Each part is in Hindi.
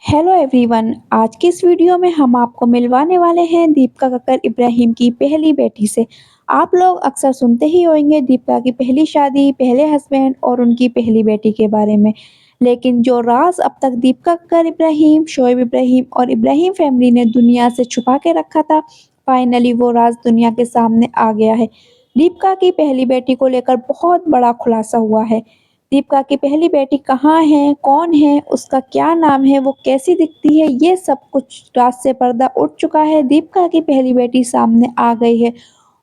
Hello everyone. आज की इस वीडियो में हम आपको मिलवाने वाले हैं दीपिका कक्कर इब्राहिम की पहली बेटी से। आप लोग अक्सर सुनते ही होंगे दीपिका की पहली शादी, पहले हस्बैंड और उनकी पहली बेटी के बारे में। लेकिन जो राज अब तक दीपिका कक्कर इब्राहिम, शोएब इब्राहिम और इब्राहिम फैमिली ने दुनिया से छुपा के रखा था, फाइनली वो राज दुनिया के सामने आ गया है। दीपिका की पहली बेटी को लेकर बहुत बड़ा खुलासा हुआ है। दीपिका की पहली बेटी कहाँ है, कौन है, उसका क्या नाम है, वो कैसी दिखती है, ये सब कुछ राज से पर्दा उठ चुका है। दीपिका की पहली बेटी सामने आ गई है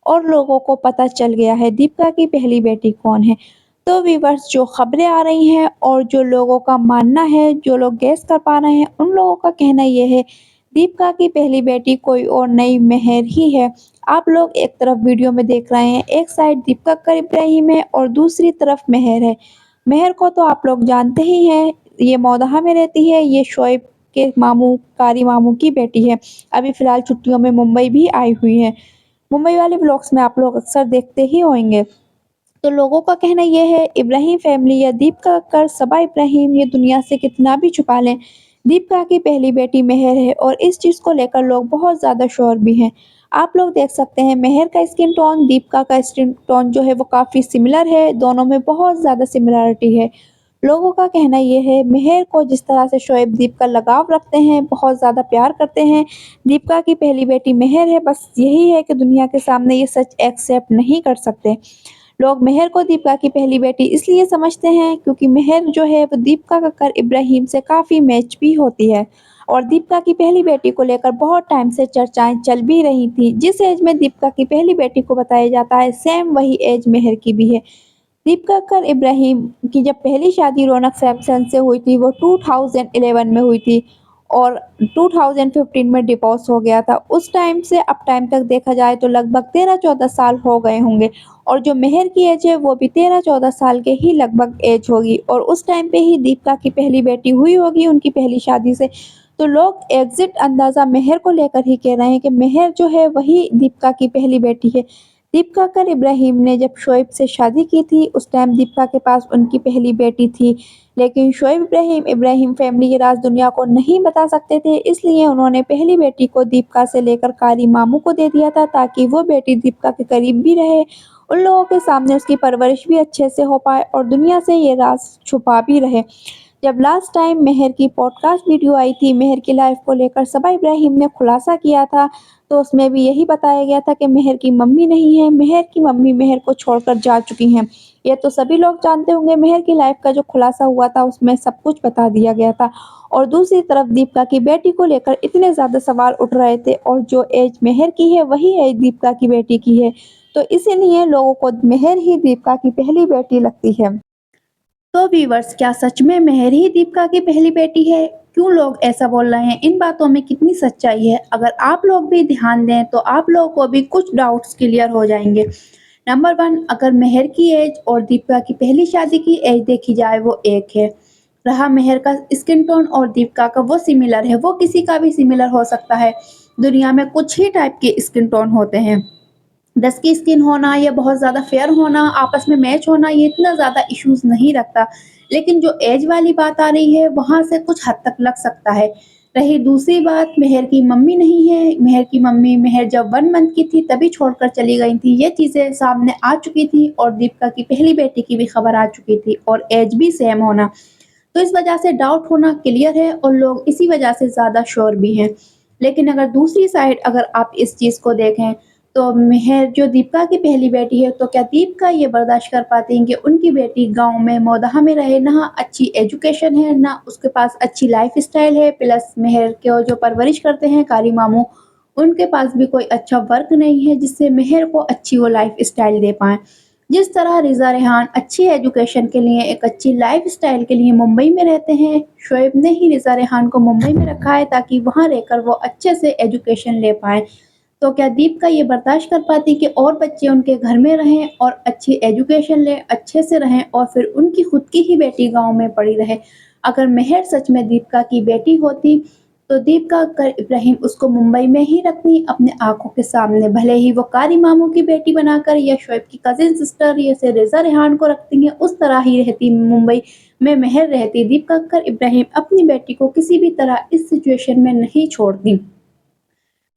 और लोगों को पता चल गया है दीपिका की पहली बेटी कौन है। तो व्यूअर्स, जो खबरें आ रही हैं और जो लोगों का मानना है, जो लोग गैस कर पा रहे हैं, उन लोगों का कहना ये है दीपिका की पहली बेटी कोई और नहीं, मेहर ही है। आप लोग एक तरफ वीडियो में देख रहे हैं, एक साइड दीपिका कक्कर इब्राहिम है और दूसरी तरफ मेहर है। मेहर को तो आप लोग जानते ही हैं, ये मौदहा में रहती है, ये शोएब के मामू, कारी मामू की बेटी है। अभी फ़िलहाल छुट्टियों में मुंबई भी आई हुई है। मुंबई वाले व्लॉग्स में आप लोग अक्सर देखते ही होंगे। तो लोगों का कहना ये है इब्राहिम फैमिली या दीपिका कक्कर, सबा इब्राहिम ये दुनिया से कितना भी छुपा लें, दीपिका की पहली बेटी मेहर है और इस चीज़ को लेकर लोग बहुत ज़्यादा श्योर भी हैं। आप लोग देख सकते हैं मेहर का स्किन टोन, दीपिका का स्किन टोन जो है वो काफ़ी सिमिलर है, दोनों में बहुत ज़्यादा सिमिलरिटी है। लोगों का कहना ये है मेहर को जिस तरह से शोएब दीपिका लगाव रखते हैं, बहुत ज़्यादा प्यार करते हैं, दीपिका की पहली बेटी मेहर है, बस यही है कि दुनिया के सामने ये सच एक्सेप्ट नहीं कर सकते। लोग मेहर को दीपिका की पहली बेटी इसलिए समझते हैं क्योंकि मेहर जो है वो दीपिका कक्कर इब्राहिम से काफ़ी मैच भी होती है और दीपिका की पहली बेटी को लेकर बहुत टाइम से चर्चाएं चल भी रही थी। जिस एज में दीपिका की पहली बेटी को बताया जाता है, सेम वही एज मेहर की भी है। दीपिका कक्कर इब्राहिम की जब पहली शादी रौनक सैमसन से हुई थी, वो 2011 में हुई थी और 2015 में डिवोर्स हो गया था। उस टाइम से अब टाइम तक देखा जाए तो लगभग 13-14 साल हो गए होंगे और जो मेहर की एज है वो भी 13-14 साल के ही लगभग एज होगी और उस टाइम पे ही दीपिका की पहली बेटी हुई होगी उनकी पहली शादी से। तो लोग एग्ज़ैक्ट अंदाज़ा मेहर को लेकर ही कह रहे हैं कि मेहर जो है वही दीपिका की पहली बेटी है। दीपिका कक्कर इब्राहिम ने जब शोएब से शादी की थी, उस टाइम दीपिका के पास उनकी पहली बेटी थी। लेकिन शोएब इब्राहिम फैमिली के राज दुनिया को नहीं बता सकते थे, इसलिए उन्होंने पहली बेटी को दीपिका से लेकर कारी मामू को दे दिया था ताकि वो बेटी दीपिका के करीब भी रहे, उन लोगों के सामने उसकी परवरिश भी अच्छे से हो पाए और दुनिया से ये राज छुपा भी रहे। जब लास्ट टाइम मेहर की पॉडकास्ट वीडियो आई थी, मेहर की लाइफ को लेकर सबा इब्राहिम ने खुलासा किया था, तो उसमें भी यही बताया गया था कि मेहर की मम्मी नहीं है, मेहर की मम्मी मेहर को छोड़कर जा चुकी हैं। ये तो सभी लोग जानते होंगे, मेहर की लाइफ का जो खुलासा हुआ था उसमें सब कुछ बता दिया गया था। और दूसरी तरफ दीपिका की बेटी को लेकर इतने ज़्यादा सवाल उठ रहे थे और जो एज मेहर की है वही एज दीपिका की बेटी की है। तो इसीलिए लोगों को मेहर ही दीपिका की पहली बेटी लगती है। तो व्यूअर्स, क्या सच में मेहर ही दीपिका की पहली बेटी है? क्यों लोग ऐसा बोल रहे हैं? इन बातों में कितनी सच्चाई है? अगर आप लोग भी ध्यान दें तो आप लोगों को भी कुछ डाउट्स क्लियर हो जाएंगे। नंबर 1, अगर मेहर की एज और दीपिका की पहली शादी की एज देखी जाए वो एक है। रहा मेहर का स्किन टोन और दीपिका का, वो सिमिलर है, वो किसी का भी सिमिलर हो सकता है। दुनिया में कुछ ही टाइप के स्किन टोन होते हैं। डस्की स्किन होना या बहुत ज़्यादा फेयर होना, आपस में मैच होना, ये इतना ज़्यादा इश्यूज़ नहीं रखता। लेकिन जो एज वाली बात आ रही है वहाँ से कुछ हद तक लग सकता है। रही दूसरी बात, मेहर की मम्मी नहीं है, मेहर की मम्मी मेहर जब 1 मंथ की थी तभी छोड़कर चली गई थी, ये चीज़ें सामने आ चुकी थी और दीपिका की पहली बेटी की भी खबर आ चुकी थी और एज भी सेम होना। तो इस वजह से डाउट होना क्लियर है और लोग इसी वजह से ज़्यादा श्योर भी हैं। लेकिन अगर दूसरी साइड अगर आप इस चीज़ को देखें, तो मेहर जो दीपिका की पहली बेटी है, तो क्या दीपिका ये बर्दाश्त कर पाती हैं कि उनकी बेटी गाँव में मौदहा में रहे, ना अच्छी एजुकेशन है, ना उसके पास अच्छी लाइफ़स्टाइल है, प्लस मेहर को जो परवरिश करते हैं कारी मामू, उनके पास भी कोई अच्छा वर्क नहीं है जिससे मेहर को अच्छी वो लाइफ़स्टाइल दे पाएँ। जिस तरह रिज़ा रेहान अच्छी एजुकेशन के लिए, एक अच्छी लाइफ़स्टाइल के लिए मुंबई में रहते हैं, शोएब ने ही रिज़ा रेहान को मुंबई में रखा है ताकि वहाँ रहकर वो अच्छे से एजुकेशन ले पाएँ। तो क्या दीपिका ये बर्दाश्त कर पाती कि और बच्चे उनके घर में रहें और अच्छी एजुकेशन लें, अच्छे से रहें और फिर उनकी खुद की ही बेटी गाँव में पड़ी रहे? अगर मेहर सच में दीपिका की बेटी होती, तो दीपिका कक्कर इब्राहिम उसको मुंबई में ही रखती अपने आंखों के सामने, भले ही वो कारी मामू की बेटी बनाकर या शोएब की कजिन सिस्टर जैसे रेजा रेहान को रखती हैं, उस तरह ही रहती मुंबई में मेहर रहती। दीपिका कक्कर इब्राहिम अपनी बेटी को किसी भी तरह इस सिचुएशन में नहीं छोड़ती।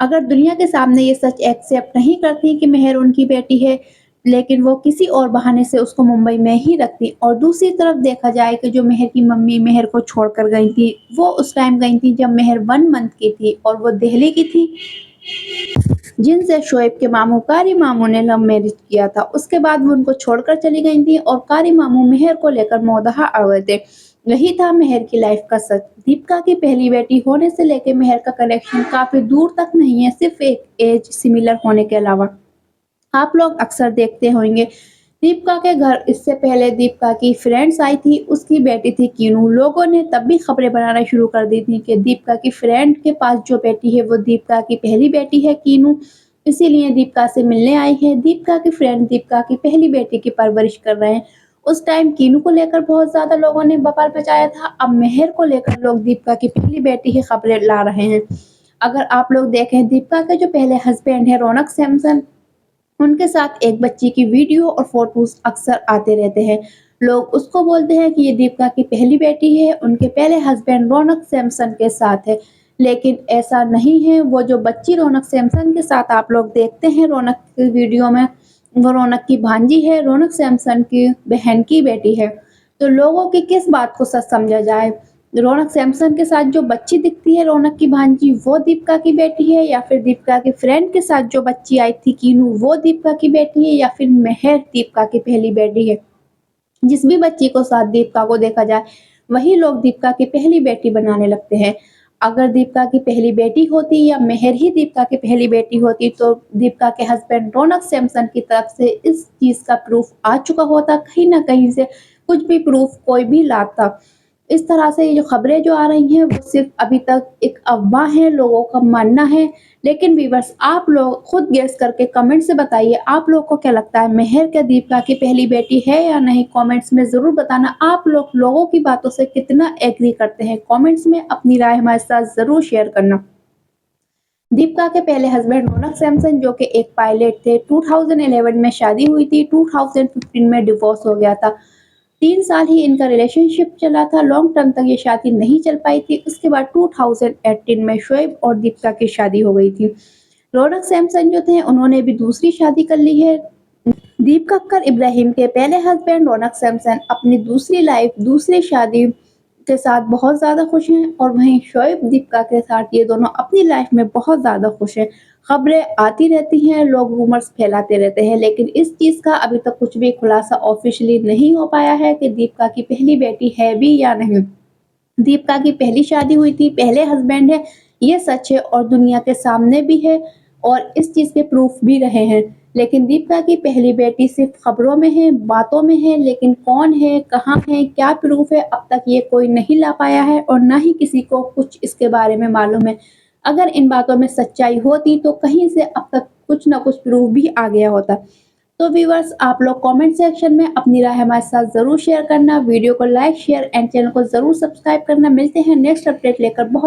अगर दुनिया के सामने ये सच एक्सेप्ट नहीं करती कि मेहर उनकी बेटी है, लेकिन वो किसी और बहाने से उसको मुंबई में ही रखती। और दूसरी तरफ देखा जाए कि जो मेहर की मम्मी मेहर को छोड़कर गई थी, वो उस टाइम गई थी जब मेहर 1 मंथ की थी और वो दिल्ली की थी, जिनसे शोएब के मामू कारी मामू ने लव मैरिज किया था। उसके बाद वो उनको छोड़कर चली गई थी और कारी मामू मेहर को लेकर मौदहा आ गए थे। यही था मेहर की लाइफ का सच। दीपिका की पहली बेटी होने से लेकर मेहर का कनेक्शन काफी दूर तक नहीं है, सिर्फ एक एज सिमिलर होने के अलावा। आप लोग अक्सर देखते होंगे दीपिका के घर इससे पहले दीपिका की फ्रेंड्स आई थी, उसकी बेटी थी कीनू। लोगों ने तब भी खबरें बनाना शुरू कर दी थी कि दीपिका की फ्रेंड के पास जो बेटी है वो दीपिका की पहली बेटी है कीनू, इसीलिए दीपिका से मिलने आई है। दीपिका की फ्रेंड दीपिका की पहली बेटी की परवरिश कर रहे हैं। उस टाइम कीनू को लेकर बहुत ज्यादा लोगों ने बवाल मचाया था। अब मेहर को लेकर लोग दीपिका की पहली बेटी की खबरें ला रहे हैं। अगर आप लोग देखें, दीपिका के जो पहले हस्बैंड है रौनक सैमसन, उनके साथ एक बच्ची की वीडियो और फोटोज अक्सर आते रहते हैं। लोग उसको बोलते हैं कि ये दीपिका की पहली बेटी है, उनके पहले हस्बैंड रौनक सैमसन के साथ है, लेकिन ऐसा नहीं है। वो जो बच्ची रौनक सैमसन के साथ आप लोग देखते हैं रौनक की वीडियो में, वो रौनक की भांजी है, रौनक सैमसन की बहन की बेटी है। तो लोगों की किस बात को सच समझा जाए? रौनक सैमसन के साथ जो बच्ची दिखती है रौनक की भांजी, वो दीपिका की बेटी है, या फिर दीपिका की फ्रेंड के साथ जो बच्ची आई थी कीनू, वो दीपिका की बेटी है, या फिर मेहर दीपिका की पहली बेटी है? जिस भी बच्ची को साथ दीपिका को देखा जाए, वही लोग दीपिका की पहली बेटी बनाने लगते हैं। अगर दीपिका की पहली बेटी होती या मेहर ही दीपिका की पहली बेटी होती, तो दीपिका के हस्बैंड रौनक सैमसन की तरफ से इस चीज का प्रूफ आ चुका होता, कहीं ना कहीं से कुछ भी प्रूफ कोई भी लाता। इस तरह से ये जो खबरें जो आ रही हैं वो सिर्फ अभी तक एक अफवाह है, लोगों का मानना है। लेकिन व्यूअर्स, आप लोग खुद गेस करके कमेंट से बताइए, आप लोग को क्या लगता है, मेहर क्या दीपिका की पहली बेटी है या नहीं? कमेंट्स में जरूर बताना। आप लोग लोगों की बातों से कितना एग्री करते हैं, कमेंट्स में अपनी राय हमारे साथ जरूर शेयर करना। दीपिका के पहले हस्बैंड रौनक सैमसन जो कि एक पायलट थे, 2011 में शादी हुई थी, 2015 में डिवोर्स हो गया था। 3 साल ही इनका रिलेशनशिप चला था, लॉन्ग टर्म तक ये शादी नहीं चल पाई थी। उसके बाद 2018 में शोएब और दीपिका की शादी हो गई थी। रौनक सैमसन जो थे उन्होंने भी दूसरी शादी कर ली है। दीपिका कक्कर इब्राहिम के पहले हस्बैंड रौनक सैमसन अपनी दूसरी लाइफ, दूसरी शादी के साथ बहुत ज़्यादा खुश हैं, और वहीं शोएब दीपिका के साथ ये दोनों अपनी लाइफ में बहुत ज़्यादा खुश हैं। खबरें आती रहती हैं, लोग रूमर्स फैलाते रहते हैं, लेकिन इस चीज़ का अभी तक कुछ भी खुलासा ऑफिशियली नहीं हो पाया है कि दीपिका की पहली बेटी है भी या नहीं। दीपिका की पहली शादी हुई थी, पहले हस्बैंड है, ये सच है और दुनिया के सामने भी है, और इस चीज़ के प्रूफ भी रहे हैं। लेकिन दीपिका की पहली बेटी सिर्फ खबरों में है, बातों में है, लेकिन कौन है, कहाँ है, क्या प्रूफ है, अब तक ये कोई नहीं ला पाया है, और ना ही किसी को कुछ इसके बारे में मालूम है। अगर इन बातों में सच्चाई होती तो कहीं से अब तक कुछ ना कुछ प्रूफ भी आ गया होता। तो व्यूअर्स, आप लोग कमेंट सेक्शन में अपनी राय हमारे साथ जरूर शेयर करना, वीडियो को लाइक शेयर एंड चैनल को जरूर सब्सक्राइब करना। मिलते हैं नेक्स्ट अपडेट लेकर। बहुत